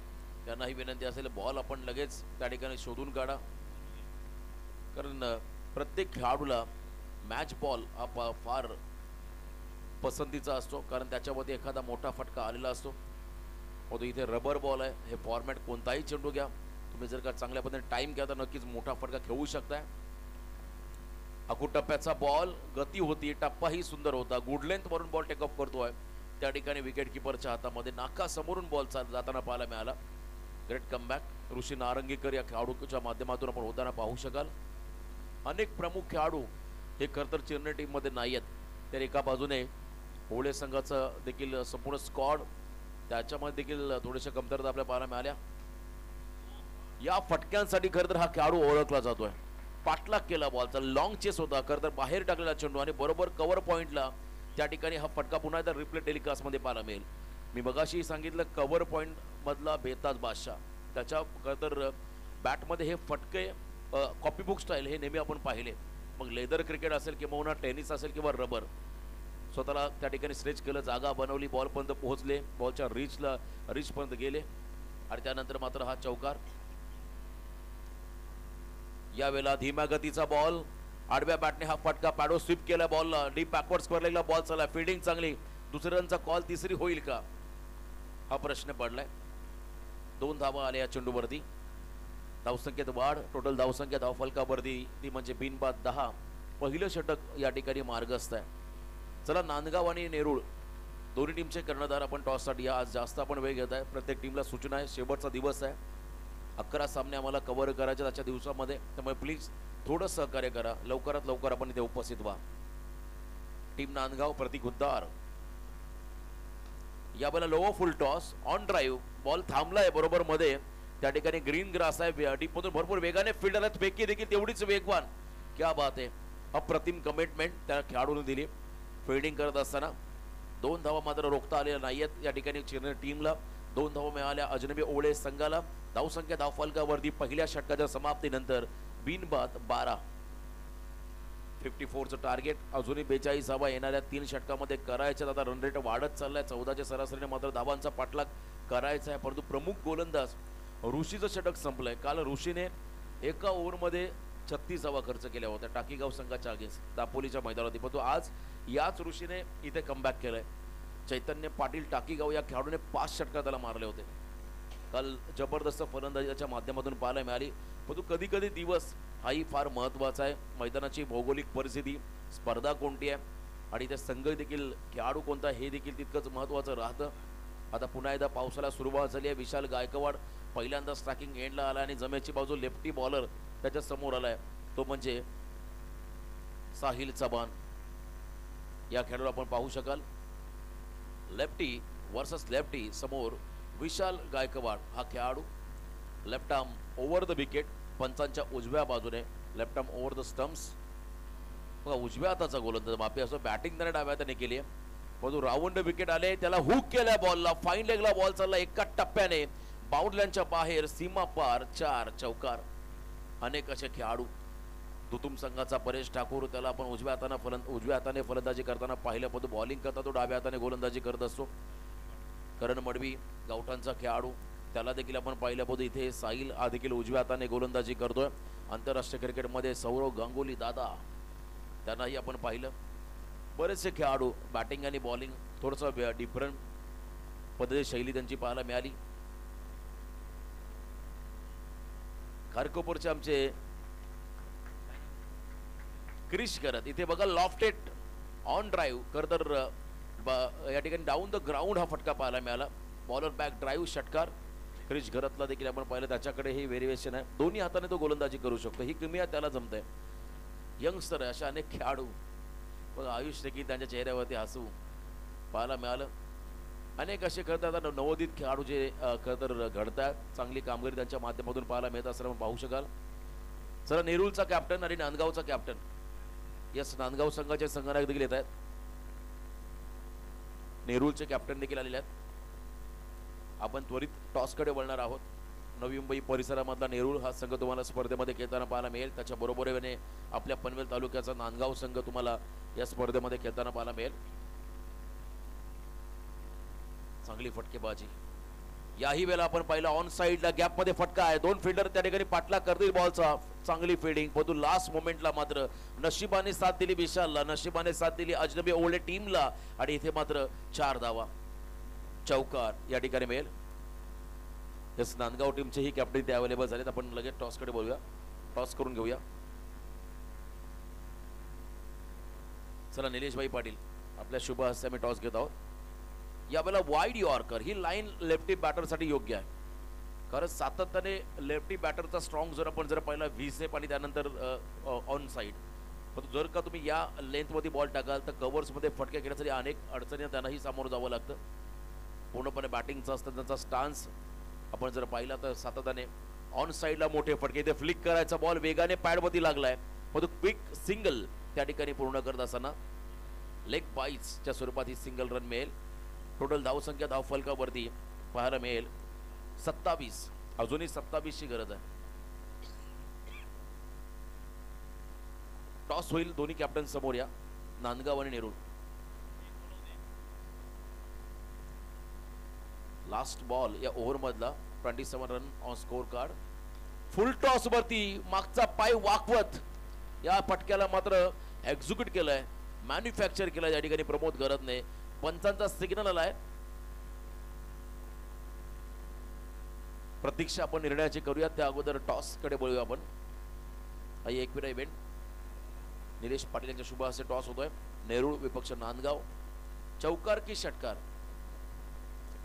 त्यांनाही विनंती असेल बॉल आपण लगेच त्या ठिकाणी शोधून काढा, कारण प्रत्येक खेळाडूला मॅच बॉल हा फार पसंतीचा असतो, कारण त्याच्यामध्ये एखादा मोठा फटका आलेला असतो. तो इथे रबर बॉल आहे. हे फॉर्मॅट कोणताही चेंडू घ्या, तुम्ही जर का चांगल्या पद्धतीने टाइम घ्या तर नक्कीच मोठा फटका खेळू शकताय. अकूट टप्प्याचा बॉल, गती होती, टप्पाही सुंदर होता. गुड लेंथ वरून बॉल टेक ऑफ करतोय. त्या ठिकाणी विकेट किपरच्या हातामध्ये नाका समोरून बॉल जाताना पाहायला मिळाला. ग्रेट कमबॅक ऋषी नारंगीकर या खेळाडूच्या माध्यमातून आपण होताना पाहू शकाल. अनेक प्रमुख खेळाडू हे खरं तर चिरणे टीममध्ये नाही आहेत, तर एका बाजूने ओवळे संघाचं देखील संपूर्ण स्क्वॉड, त्याच्यामध्ये देखील थोडेशा कमतरता आपल्याला पाहायला मिळाल्या. या फटक्यांसाठी खरं तर हा खेळाडू ओळखला जातोय. पाठलाग केला बॉलचा, लॉंग चेस होता, खरं तर बाहेर टाकलेला चेंडू आणि बरोबर कव्हर पॉईंटला त्या ठिकाणी हा फटका पुन्हा एकदा रिप्ले टेलिकास्टमध्ये पाहायला मिळेल. मी मगाशी सांगितलं कव्हर पॉईंट मधला बेताज बादशाह, त्याच्या खरं तर बॅटमध्ये हे फटके कॉपीबुक स्टाईल हे नेहमी आपण पाहिले. मग लेदर क्रिकेट असेल किंवा टेनिस असेल किंवा रबर, स्वतःला त्या ठिकाणी स्ट्रेच केलं, जागा बनवली, बॉलपर्यंत पोहोचले, बॉलच्या रीचपर्यंत गेले आणि त्यानंतर मात्र हा चौकार. यावेळेला धीम्या गतीचा बॉल, आडव्या बॅटने हा फटका, पॅडो स्वीप केला बॉलला, डीप बॅकवर्ड स्क्वेअरला बॉल चालला, फिल्डिंग चांगली. दुसऱ्या रनचा कॉल, तिसरी होईल का हा प्रश्न पडलाय. 2 धावा आल्या या चेंडूवरती. धावसंख्येत वाढ, टोटल धावसंख्या धावफलकावरती ती म्हणजे बिनबाद 10. पहिलं षटक या ठिकाणी मार्गस्थ आहे. चला, नांदगाव आणि नेरूळ दोन्ही टीमचे कर्णधार आपण टॉससाठी आज जास्त आपण वेळ घेत आहे. प्रत्येक टीमला सूचना आहे, शेवटचा दिवस आहे, 11 सामने आम्हाला कव्हर करायचे आजच्या दिवसामध्ये, त्यामुळे प्लीज थोडं सहकार्य करा. लवकरात लवकर आपण इथे उपस्थित व्हा. टीम नांदगाव प्रतीक हुद्दार या बॉलला low full toss on drive ball थांबलाय बरोबर मध्ये त्या ठिकाणी ग्रीन ग्रास आहे डीप मधून भरपूर वेगाने फील्डर आहेत फेकी देखील तेवढीच वेगवान क्या बात आहे अप्रतिम कमिटमेंट त्या खेळाडूने दिली फिल्डिंग करत असताना 2 धावा मात्र रोखता आलेल्या नाहीयेत या ठिकाणी चिरणे टीमला 2 धावा मिळाल्या अजनबी ओवळे संघाला धावसंख्या धावफलकावरती पहिल्या षटकाच्या समाप्तीनंतर बिनबाद 12 54चं टार्गेट अजूनही 42 धावा येणाऱ्या 3 षटकामध्ये करायच्या आता रन रेट वाढत चाललाय 14च्या सरासरीने मात्र धावांचा पाठलाग करायचा आहे परंतु प्रमुख गोलंदाज ऋषीचं षटक संपलंय काल ऋषीने एका ओव्हरमध्ये 36 धावा खर्च केल्या होत्या टाकीगाव संघाच्या अगेन्स्ट दापोलीच्या मैदानावरती परंतु आज याच ऋषीने इथे कमबॅक केलंय चैतन्य पाटील टाकीगाव या खेळाडूने 5 षटका त्याला मारले होते काल जबरदस्त फलंदाजीच्या माध्यमातून पाहायला मिळाली परंतु कधी कधी दिवस हाही फार महत्त्वाचा आहे मैदानाची भौगोलिक परिस्थिती स्पर्धा कोणती आहे आणि ते संघ देखील खेळाडू कोणता हे देखील तितकंच महत्त्वाचं राहतं आता पुन्हा एकदा पावसाला सुरुवात झाली आहे विशाल गायकवाड पहिल्यांदा स्ट्रायकिंग एंडला आला आणि जमेची बाजू लेफ्टी बॉलर त्याच्या समोर आलाय तो म्हणजे साहिल चबान या खेळाडूला आपण पाहू शकाल लेफ्टी वर्सेस लेफ्टी समोर विशाल गायकवाड हा खेळाडू left arm over the wicket पंचांच्या उजव्या बाजूने left arm over the stumps बघा उजव्या हाताचा गोलंदाज माफी असो बॅटिंग त्याने डाव्या हाताने केली आहे परंतु राऊंड विकेट आले त्याला हुक केल्या बॉलला फाईन लेगला बॉल चालला एका टप्प्याने बाउंड्रीच्या बाहेर सीमा पार 4 चौकार अनेक असे खेळाडू दुतुम संघाचा परेश ठाकूर त्याला आपण उजव्या हाताने फलंदाजी करताना पाहिलं परंतु बॉलिंग करता तो डाव्या हाताने गोलंदाजी करत असतो करण मडवी गावठाणचा खेळाडू त्याला देखील आपण पाहिलं परंतु इथे साहिल हा देखील उजव्या हाताने गोलंदाजी करतोय आंतरराष्ट्रीय क्रिकेटमध्ये सौरव गांगुली दादा त्यांनाही आपण पाहिलं बरेचसे खेळाडू बॅटिंग आणि बॉलिंग थोडंसं डिफरंट पद्धती शैली त्यांची पाहायला मिळाली खारकोपूरचे आमचे क्रिश करत इथे बघा लॉफ्टेड ऑन ड्राईव्ह करतर या ठिकाणी डाऊन द ग्राउंड हा फटका पाहायला मिळाला बॉलर बॅक ड्राईव्ह षटकार क्रिश घरातला देखील आपण पाहिलं त्याच्याकडे हे व्हेरिएशन आहे दोन्ही हाताने तो गोलंदाजी करू शकतो ही किमया त्याला जमते यंगस्टर आहे अशा अनेक खेळाडू बघा आयुष देखील त्यांच्या चेहऱ्यावरती हसू पाहायला मिळालं अनेक असे खरं तर नवोदित खेळाडू जे खरं तर घडतात चांगली कामगिरी त्यांच्या माध्यमातून पाहायला मिळत असं आपण पाहू शकाल चला नेरूळचा कॅप्टन आणि नांदगावचा कॅप्टन यस नांदगाव संघाचे संघनायक देखील येत आहेत नेरूळचे कॅप्टन देखील आलेले आहेत आपण त्वरित टॉसकडे वळणार आहोत नवी मुंबई परिसरामधला नेरूळ हा संघ तुम्हाला स्पर्धेमध्ये खेळताना पाहायला मिळेल त्याच्या बरोबरीने आपल्या पनवेल तालुक्याचा नांदगाव संघ तुम्हाला या स्पर्धेमध्ये खेळताना पाहायला मिळेल चांगली फटकेबाजी याही वेळेला आपण पाहिलं ऑन साइडला गॅप मध्ये फटका आहे 2 फिल्डर त्या ठिकाणी पाठलाग करतील बॉलचा चांगली फिल्डिंग परंतु लास्ट मोमेंटला मात्र नशिबाने साथ दिली विशालला नशिबाने साथ दिली अजनबी ओवळे टीमला आणि इथे मात्र 4 धावा चौकार या ठिकाणी मिळेल यस नांदगाव टीमचे ही कॅप्टन ते अवेलेबल झालेत आपण लगेच टॉसकडे बोलूया टॉस करून घेऊया चला निलेश भाई पाटील आपल्या शुभ हस्ते आम्ही टॉस घेत आहोत यावेळेला वाईड यॉर्कर ही लाईन लेफ्टी बॅटरसाठी योग्य आहे कारण सातत्याने लेफ्टी बॅटरचा स्ट्रॉंग जर आपण जर पाहिला व्हीसेप आणि त्यानंतर ऑन साईड पण जर का तुम्ही या लेंथमध्ये बॉल टाकाल तर कव्हर्समध्ये फटके घेण्यासाठी अनेक अडचणी त्यांनाही सामोरं जावं लागतं पूर्णपणे बॅटिंगचा असतं त्यांचा स्टान्स आपण जर पाहिला तर सातत्याने ऑन साईडला मोठे फटके इथे फ्लिक करायचा बॉल वेगाने पॅडवरती लागलाय पण तो क्विक सिंगल त्या ठिकाणी पूर्ण करत असताना लेग बाईट्सच्या स्वरूपात ही सिंगल रन मिळेल टोटल धावसंख्या धावफलकावरती पाहायला मिळेल 27 अजूनही 27 ची गरज आहे टॉस होईल दोन्ही कॅप्टन समोर या नांदगाव आणि नेरूळ लास्ट बॉल या ओव्हर मधला 27 run on score card full toss वरती मागचा पाय वाकवत या फटक्याला मात्र एक्झिक्यूट केलंय मॅन्युफॅक्चर केलं या ठिकाणी प्रमोद गरजने पंचांचा सिग्नल आलाय प्रतीक्षा आपण निर्णयाची करूया त्या अगोदर टॉस कडे बोलूया आपण हा एकविरा इव्हेंट निलेश पाटील यांच्या शुभ हस्ते टॉस होतोय नेरूळ विपक्ष नांदगाव चौकार की षटकार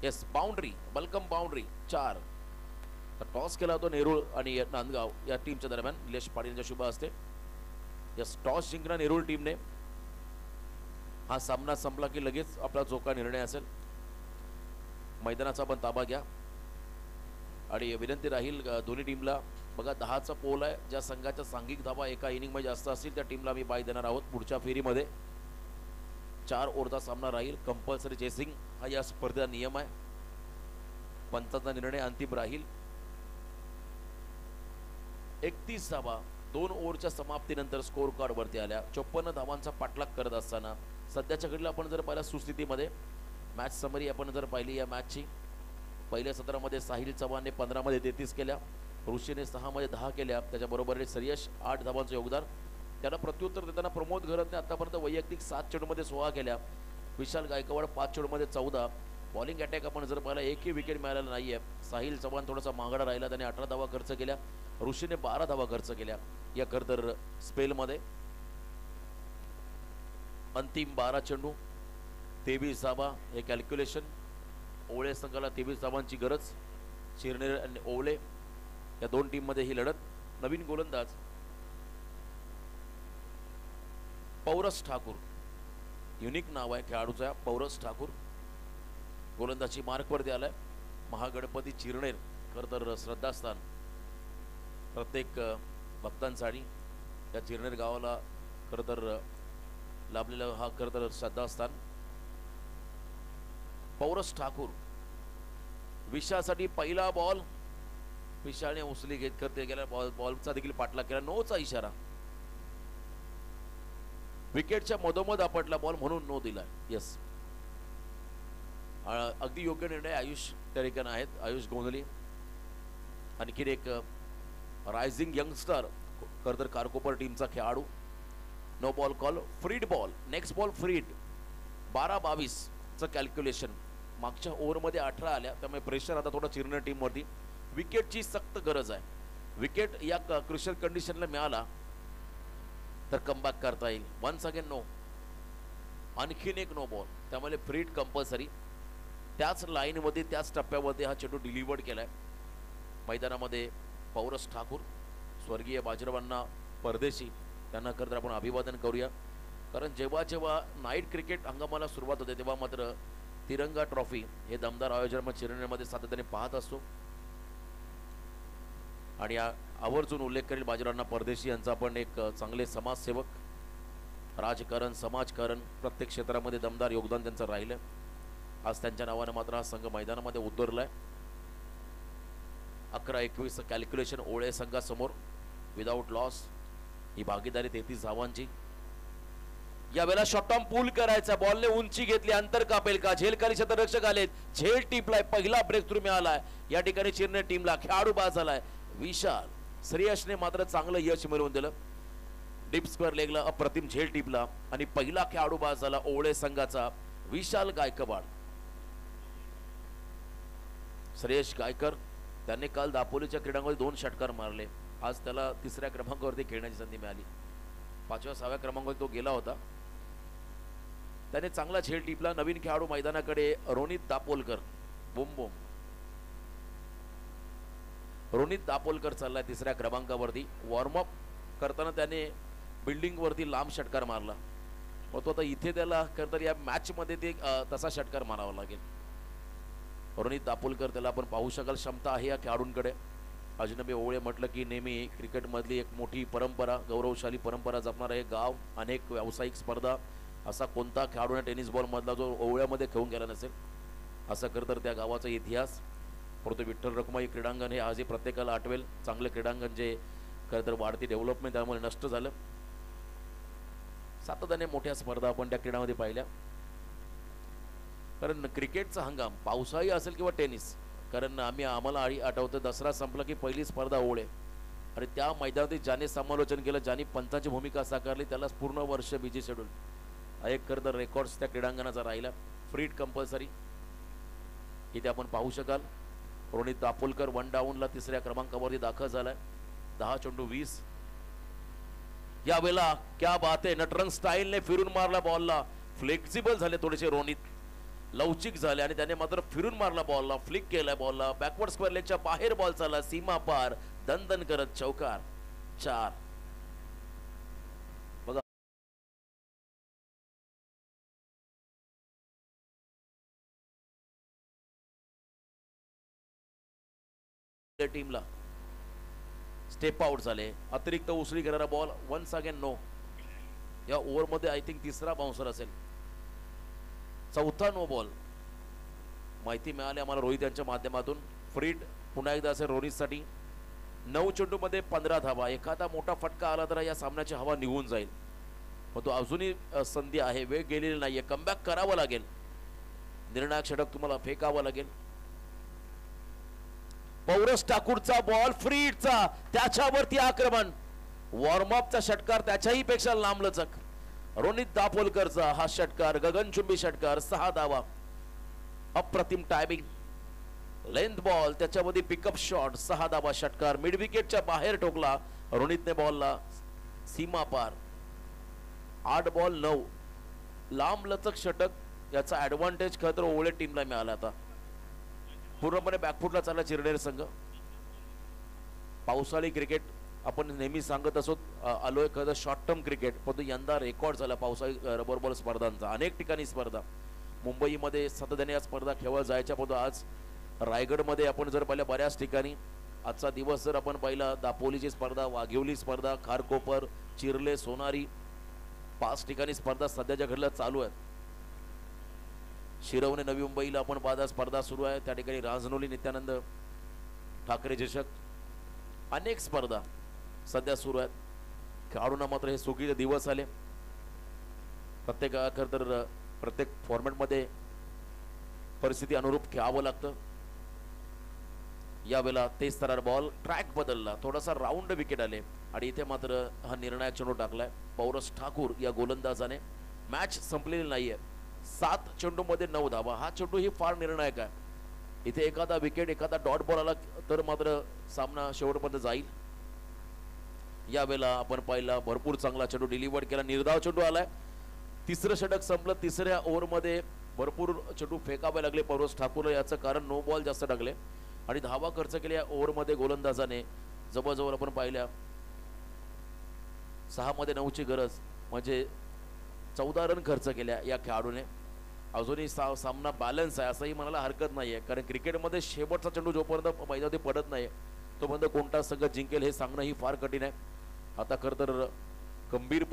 यस बाउंड्री बलकम बाउंड्री 4 तर टॉस केला होता नेरूळ आणि नांदगाव या टीमच्या दरम्यान निलेश पाटील यांच्या शुभ हस्ते यस टॉस जिंकणार नेरूळ टीमने हा सामना संपला की लगेच आपला जो का निर्णय असेल मैदानाचा पण ताबा घ्या. आणि विनंती राहील दोन्ही टीमला, बघा 10चा पोल आहे, ज्या संघाच्या सांघिक धावा एका इनिंगमध्ये जास्त असतील त्या टीमला आम्ही बाय देणार आहोत पुढच्या फेरीमध्ये. 4 ओव्हरचा सामना राहील. कंपल्सरी चेसिंग हा या स्पर्धेचा नियम आहे. पंचांचा निर्णय अंतिम राहील. 31 धावा 2 ओव्हरच्या समाप्तीनंतर स्कोर कार्ड वरती आल्या. 54 धावांचा पाठलाग करत असताना सध्याच्या घडीला आपण जर पाहिला सुस्थितीमध्ये मॅच समरी आपण जर पाहिली या मॅचची, पहिल्या सत्रामध्ये साहिल चव्हाणने 15 मध्ये 33 केल्या, ऋषीने 6 मध्ये 10 केल्या, त्याच्याबरोबर श्रेयश 8 धावांचं योगदान. त्याला प्रत्युत्तर देताना प्रमोद घरतने आतापर्यंत वैयक्तिक 7 चेंडूमध्ये 16 केल्या, विशाल गायकवाड 5 चेंडूमध्ये 14. बॉलिंग अटॅक आपण जर पाहिला एकही विकेट मिळालेला नाहीये. साहिल चव्हाण थोडासा मागडा राहिला, त्याने 18 धावा खर्च केल्या, ऋषीने 12 धावा खर्च केल्या या खरतर स्पेलमध्ये. अंतिम 12 चेंडू 23 धावा हे कॅल्क्युलेशन. ओवळे संघाला 23 धावांची गरज. चिरनेर आणि ओवळे या दोन टीम मध्ये ही लढत. नवीन गोलंदाज पौरस ठाकूर, युनिक नाव आहे खेळाडूचा पौरस ठाकूर. गोलंदाजी मार्कवरती आलाय. महागणपती चिरनेर खरं तर श्रद्धास्थान प्रत्येक भक्तांसाठी या चिरनेर गावाला खरं तर लाभलेलं हा खरं तर श्रद्धास्थान. पौरस ठाकूर विशासाठी पहिला बॉल, विशालने उचली घेत करते गेला, बॉलचा देखील पाठलाग केला, नोचा इशारा. विकेटच्या मधोमध आपटला बॉल म्हणून नो दिला. यस, अगदी योग्य निर्णय आयुष त्या ठिकाणी आहेत. आयुष गोंधली आणखीन एक रायझिंग यंगस्टर खरं तर कारकोपर टीमचा खेळाडू. No ball call, free hit ball, next ball free hit. 12-22 चं कॅल्क्युलेशन. मागच्या ओव्हरमध्ये 18 आल्या, त्यामुळे प्रेशर आता थोडं चिरनेर टीमवरती. विकेटची सक्त गरज आहे. विकेट या क्रुशियल कंडिशनला मिळाला तर कमबॅक करता येईल. वन्स अगेन नो, आणखीन एक नो बॉल, त्यामुळे फ्रीड कंपल्सरी. त्याच लाईनमध्ये त्याच टप्प्यामध्ये हा चेंडू डिलिव्हर्ड केलाय. मैदानामध्ये पौरस ठाकूर, स्वर्गीय बाजीरावांना परदेशी, त्यांना खरं आपण अभिवादन करूया. कारण जेव्हा जेव्हा नाईट क्रिकेट हंगामाला सुरुवात होते तेव्हा मात्र तिरंगा ट्रॉफी हे दमदार आयोजन चिरनेरमध्ये सातत्याने पाहत असतो. आणि आवर्जून उल्लेख करेल बाजीरावांना परदेशी यांचा पण एक चांगले समाजसेवक, राजकारण, समाजकारण प्रत्येक क्षेत्रामध्ये दमदार योगदान त्यांचं राहिलं. आज त्यांच्या नावाने मात्र हा संघ मैदानामध्ये उतरलाय. 11-21 कॅल्क्युलेशन ओळे संघासमोर विदाऊट लॉस. ही भागीदारी 33 धावांची. यावेळेला शॉर्ट टर्म पूल करायचा, बॉलने उंची घेतली, अंतर कापेल का, झेलखाली क्षेत्ररक्षक आलेत, झेल टिपलाय, पहिला ब्रेक थ्रू मिळालाय या ठिकाणी चिरनेर टीमला. खेळाडू बाद झालाय विशाल. श्रेयसने मात्र चांगलं यश मिळवून दिलं. डीप स्क्वेअर लेगला अप्रतिम झेल टिपला आणि पहिला खेळाडू बाद झाला ओवळे संघाचा विशाल गायकवाड. श्रेयस गायकर, त्याने काल दापोलीच्या क्रीडांगणामध्ये 2 षटकार मारले. आज त्याला 3ऱ्या क्रमांकावरती खेळण्याची संधी मिळाली. 5व्या-6व्या क्रमांकावर तो गेला होता. त्याने चांगला झेल टिपला. नवीन खेळाडू मैदानाकडे रोनित दापोलकर. बुम बुम. रोनित दापोलकर चाललाय 3ऱ्या क्रमांकावरती. वॉर्मअप करताना त्याने बिल्डिंग वरती लांब षटकार मारला. मग तो आता इथे त्याला खरं तर या मॅच मध्ये ते तसा षटकार मारावा लागेल. रोनित दापोलकर, त्याला आपण पाहू शकाल क्षमता आहे या खेळाडूंकडे. अजनबी ओवळे म्हटलं की नेहमी क्रिकेटमधली एक मोठी परंपरा, गौरवशाली परंपरा जपणारं हे गाव, अनेक व्यावसायिक स्पर्धा, असा कोणता खेळाडू टेनिस बॉल मधला जो ओवळ्यामध्ये खेळून गेला नसेल. असं खरं तर त्या गावाचा इतिहास. परंतु विठ्ठल रखुमाई क्रीडांगण हे आजही प्रत्येकाला आठवेल. चांगलं क्रीडांगण जे खरं तर वाढती डेव्हलपमेंट त्यामुळे नष्ट झालं. सातत्याने मोठ्या स्पर्धा आपण त्या क्रीडामध्ये पाहिल्या. कारण क्रिकेटचा हंगाम पावसाळी असेल किंवा टेनिस, कारण आम्हाला आठवतं दसरा संपला की पहिली स्पर्धा ओवळे, आणि त्या मैदानात ज्याने समालोचन केलं, ज्याने पंचाची भूमिका साकारली, त्याला पूर्ण वर्ष बिजी शेड्यूल. एक खरं तर रेकॉर्ड्स त्या क्रीडांगणाचा राहिला. फ्रीड कंपल्सरी इथे आपण पाहू शकाल. रोनित दापोलकर 1 डाऊनला 3ऱ्या क्रमांकावरती दाखल झालाय. 10 चेंडू 20. यावेळेला क्या बात आहे, नटरंग स्टाईलने फिरून मारला बॉलला. फ्लेक्झिबल झाले थोडेसे रोनित, लवचिक झाले आणि त्याने मात्र फिरून मारला बॉलला, फ्लिक केला बॉलला. बॅकवर्ड स्क्वेअर लेगच्या बाहेर बॉल चालला, सीमा पार, दणदण करत चौकार. 4. टीमला स्टेप आउट झाले. अतिरिक्त उसळी घेणारा बॉल वन्स अगेन नो. या ओव्हरमध्ये आय थिंक तिसरा बाउन्सर असेल. चौथा नो बॉल. माहिती मिळाली आम्हाला रोहित यांच्या माध्यमातून. फ्रीड पुन्हा एकदा असेल रोहितसाठी. 9 चेंडूमध्ये 15 धावा. एखादा मोठा फटका आला तर या सामन्याची हवा निघून जाईल, पण तो अजूनही संधी आहे. वेळ गेलेली नाहीये. कमबॅक करावं लागेल. निर्णायक षटक तुम्हाला फेकावं लागेल. पौरस ठाकूरचा बॉल फ्रीडचा, त्याच्यावरती आक्रमण. वॉर्मअपचा षटकार त्याच्याही पेक्षा लांबलचक. रोनित दापोलकरचा हा षटकार, गगनचुंबी षटकार, 6 धावा. अप्रतिम टायमिंग. लेंथ बॉल, त्याच्यामध्ये पिकअप शॉट, 6 धावा षटकार. मिड विकेटच्या बाहेर ठोकला रोनितने बॉलला, सीमा पार. 8 बॉल 9. लांब लचक षटक. याचा ऍडव्हान्टेज खरं तर ओवळे टीमला मिळाला. आता पूर्णपणे बॅकफुटला चालला चिरनेर संघ. पावसाळी क्रिकेट आपण नेहमी सांगत असो आलोय खरं शॉर्ट टर्म क्रिकेट, परंतु यंदा रेकॉर्ड झाला पावसाळी रबर बॉल स्पर्धांचा. अनेक ठिकाणी स्पर्धा. मुंबईमध्ये सातत्याने या स्पर्धा खेळवल्या जायच्या, परंतु आज रायगडमध्ये आपण जर पाहिलं बऱ्याच ठिकाणी. आजचा दिवस जर आपण पाहिला, दापोलीची स्पर्धा, वाघिवली स्पर्धा, खारकोपर, चिर्ले, सोनारी, 5 ठिकाणी स्पर्धा सध्याच्या घडल्या चालू आहेत. शिरवणे नवी मुंबईला आपण पाहता स्पर्धा सुरू आहे. त्या ठिकाणी राजनोली नित्यानंद ठाकरे चषक, अनेक स्पर्धा सध्या सुरू आहेत. खेळाडूंना मात्र हे सुखीचे दिवस आले. प्रत्येक खरं तर प्रत्येक फॉर्मॅटमध्ये परिस्थिती अनुरूप खेळावं लागतं. यावेळेला तेच तरार बॉल, ट्रॅक बदलला, थोडासा राऊंड विकेट आले आणि इथे मात्र हा निर्णायक चेंडू टाकलाय पौरस ठाकूर या गोलंदाजाने. मॅच संपलेली नाहीये. 7 चेंडूमध्ये 9 धावा. हा चेंडू ही फार निर्णायक आहे. इथे एखादा विकेट, एखादा डॉट बॉल आला तर मात्र सामना शेवटपर्यंत जाईल. यावेळेला आपण पाहिला भरपूर चांगला चेंडू डिलिव्हर केला. निर्धाव चेंडू आलाय. तिसरं षटक संपलं. तिसऱ्या ओव्हरमध्ये भरपूर चेंडू फेकावे लागले पौरस ठाकूरला. याचं कारण नो बॉल जास्त टाकले आणि धावा खर्च केल्या ओव्हरमध्ये गोलंदाजाने. जवळजवळ आपण पाहिल्या 6 मध्ये 9 ची गरज, म्हणजे 14 रन खर्च केल्या या खेळाडूने. अजूनही सामना बॅलन्स आहे असंही म्हणायला हरकत नाहीये, कारण क्रिकेटमध्ये शेवटचा चेंडू जोपर्यंत मैदानात पडत नाही तोपर्यंत कोणता संघ जिंकेल हे सांगणं ही फार कठीण आहे. आता खरं तर गंभीर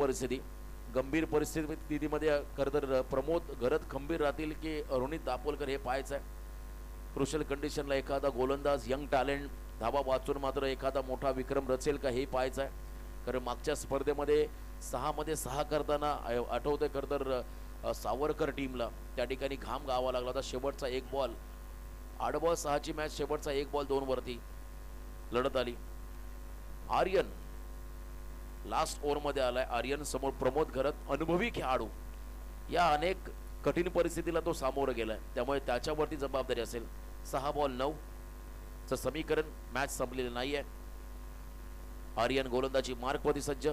परिस्थितीमध्ये खरं तर प्रमोद घरत खंबीर राहतील की रोनित दापोलकर हे पाहायचं आहे. क्रुशल कंडिशनला एखादा गोलंदाज, यंग टॅलेंट धावा वाचून मात्र एखादा मोठा विक्रम रचेल का हे पाहायचं आहे. कारण मागच्या स्पर्धेमध्ये 6 मध्ये 6 करताना आठवतंय खरं तर सावरकर टीमला त्या ठिकाणी घाम गावा लागला होता. शेवटचा 1 बॉल, 8 बॉल 6 ची मॅच, शेवटचा 1 बॉल 2 वरती लढत आली. आर्यन लास्ट ओव्हरमध्ये आलाय. आर्यन समोर प्रमोद घरत, अनुभवी खेळाडू. या अनेक कठीण परिस्थितीला तो सामोरं गेलाय, त्यामुळे त्याच्यावरती जबाबदारी असेल. 6 बॉल 9 चं समीकरण. मॅच संपलेलं नाहीये. आर्यन गोलंदाजी मार्कवरती सज्ज.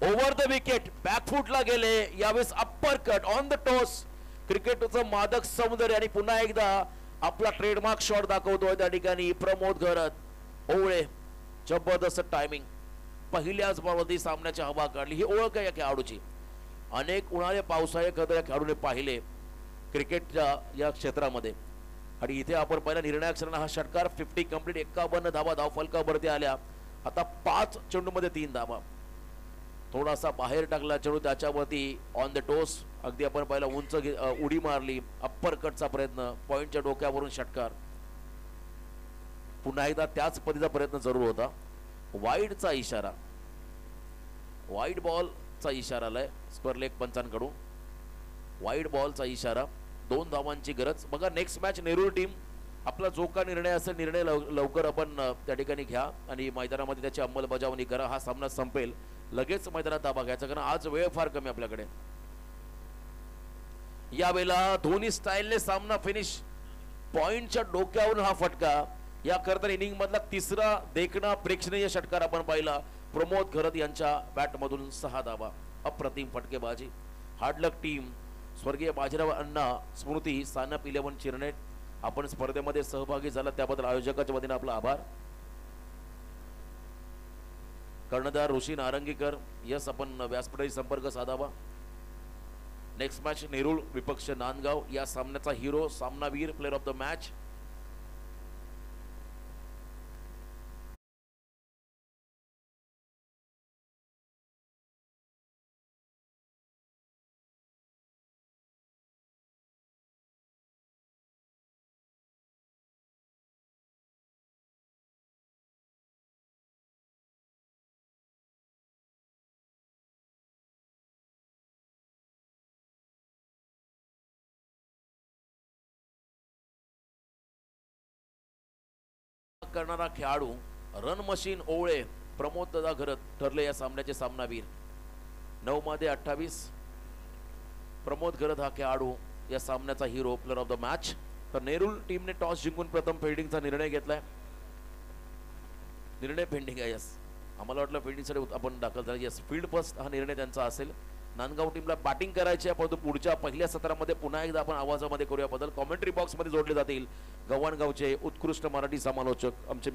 ओव्हर द विकेट, बॅकफुटला गेले. यावेळेस upper cut on the toss. क्रिकेटचं मादक सौंदर्य आणि पुन्हा एकदा आपला ट्रेडमार्क शॉट दाखवतोय त्या ठिकाणी प्रमोद घरत. ओवळे, जबरदस्त टायमिंग. पहिल्याच बॉलवरती सामन्याची हवा काढली. ही ओळख आहे या खेळाडूची. अनेक उन्हाळे पावसाळे खरं या खेळाडूने पाहिले क्रिकेटच्या या क्षेत्रामध्ये. आणि इथे आपण पहिला निर्णायक क्षणाला हा षटकार 50 कंप्लीट. 51 धावा धावफलकावरती आल्या. आता 5 चेंडूमध्ये 3 धावा. थोडासा बाहेर टाकला चेंडू, त्याच्यावरती ऑन द टोस. अगदी आपण पहिला उंच उडी मारली. अप्पर कटचा प्रयत्न, पॉइंटच्या डोक्यावरून षटकार. पुन्हा एकदा त्याच पद्धतीचा प्रयत्न जरूर होता. वाईडचा इशारा, वाईड बॉलचा इशारा आलाय स्पर्लेक पंचांकडून. वाईड बॉलचा इशारा. 2 धावांची गरज. बघा नेक्स्ट मॅच नेरूळ टीम. आपला जो का निर्णय असेल निर्णय लवकर आपण त्या ठिकाणी घ्या आणि मैदानामध्ये त्याची अंमलबजावणी करा. हा सामना संपेल लगेच मैदानात ताबा घ्यायचा, कारण आज वेळ फार कमी आपल्याकडे. यावेळेला धोनी स्टाईलने सामना फिनिश. पॉइंटच्या डोक्यावरून हा फटका. या करता इनिंग मधला तिसरा देखणा प्रेक्षणीय षटकार आपण पाहिला प्रमोद घरत यांच्या बॅट मधून. 6 धावा. अप्रतिम फटकेबाजी. हार्डलक टीम. स्वर्गीय बाजीराव अण्णा स्मृती सानप 11 चिरनेट आपण स्पर्धेमध्ये सहभागी झाला त्याबद्दल आयोजकाच्या वतीने आपला आभार. कर्णधार ऋषी नारंगीकर. यस, आपण व्यासपीठाशी संपर्क साधावा. नेक्स्ट मॅच नेरूळ विपक्ष नांदगाव. या सामन्याचा हिरो, सामनावीर, प्लेअर ऑफ द मॅच करणारा खेळाडू रन मशीन ओवळे प्रमोद दादा घरत ठरले या सामन्याचे सामनावीर. 9 मध्ये 28 प्रमोद घरत हा खेळाडू या सामन्याचा hero, player of the match. तर नेरूळ टीमने टॉस जिंकून प्रथम फिल्डिंगचा निर्णय घेतलाय. निर्णय पेंडिंग आहे. यस, आम्हाला वाटलं फिल्डिंगसाठी आपण दाखल झाला. यस, फील्ड फर्स्ट हा निर्णय त्यांचा असेल. नांदगाव टीमला बॅटिंग करायची आहे, परंतु पुढच्या पहिल्या सत्रामध्ये पुन्हा एकदा आपण आवाजामध्ये करूया बदल. कॉमेंट्री बॉक्समध्ये जोडले जातील गव्हाणगावचे उत्कृष्ट मराठी समालोचक आमचे